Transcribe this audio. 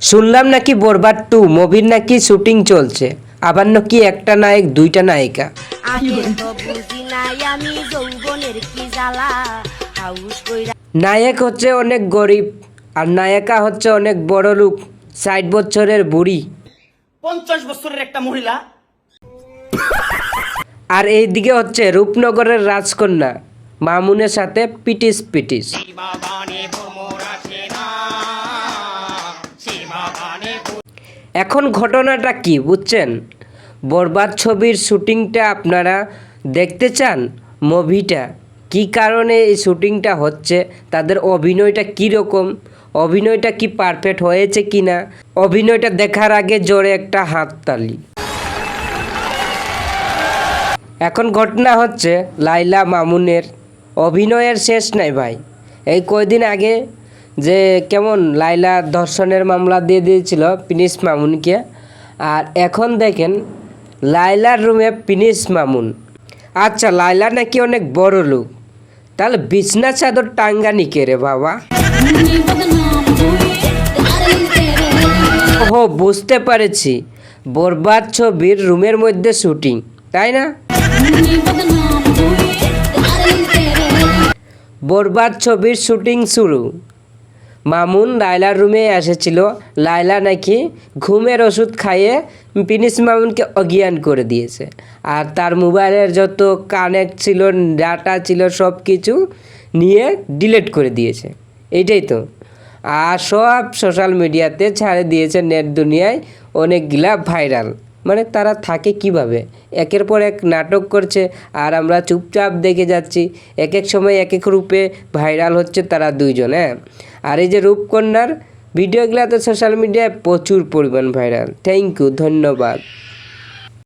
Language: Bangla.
শুনলাম নাকি বরবাদ 2 মুভির নাকি শুটিং চলছে, আবার নাকি একটা নায়ক দুইটা নায়িকা। নায়ক হচ্ছে অনেক গরিব আর নায়িকা হচ্ছে অনেক বড় লোক, 60 বছরের বুড়ি, 50 বছরের একটা মহিলা। আর এইদিকে হচ্ছে রূপনগরের রাজকন্যা মামুনের সাথে পিটিস পিটিস। এখন ঘটনাটা কি বুঝছেন? বরবাদ ছবির শুটিংটা আপনারা দেখতে চান? মুভিটা কী কারণে এই শুটিংটা হচ্ছে, তাদের অভিনয়টা কীরকম, অভিনয়টা কি পারফেক্ট হয়েছে কি না, অভিনয়টা দেখার আগে জোরে একটা হাততালি। এখন ঘটনা হচ্ছে লাইলা মামুনের অভিনয়ের শেষ নাই ভাই। এই কয়দিন আগে যে কেমন লাইলা ধর্ষণের মামলা দিয়ে দিয়েছিল প্রিন্স মামুনকে, আর এখন দেখেন লাইলার রুমে প্রিন্স মামুন। আচ্ছা, লাইলা নাকি অনেক বড় লোক, তাহলে বিছনা চাদর টাঙ্গানি কে রে বাবা? ও বুঝতে পেরেছি, বরবাদ ছবির রুমের মধ্যে শুটিং, তাই না? বরবাদ ছবির শুটিং শুরু, মামুন লাইলার রুমে এসেছিল। লাইলা নাকি ঘুমের ওষুধ খাইয়ে প্রিন্স মামুনকে অজ্ঞান করে দিয়েছে, আর তার মোবাইলের যত কানেক্ট ছিল, ডাটা ছিল, সব কিছু নিয়ে ডিলিট করে দিয়েছে। এইটাই তো, আর সব সোশ্যাল মিডিয়াতে ছাড়ে দিয়েছে, নেট দুনিয়ায় অনেকগুলা ভাইরাল। মানে তারা থাকে কিভাবে, একের পর এক নাটক করছে আর আমরা চুপচাপ দেখে যাচ্ছি। এক এক সময় এক এক রূপে ভাইরাল হচ্ছে তারা দুইজন। আর এই যে রূপকন্যার ভিডিওগুলো তো সোশ্যাল মিডিয়ায় প্রচুর পরিমাণ ভাইরাল। থ্যাংক ইউ, ধন্যবাদ।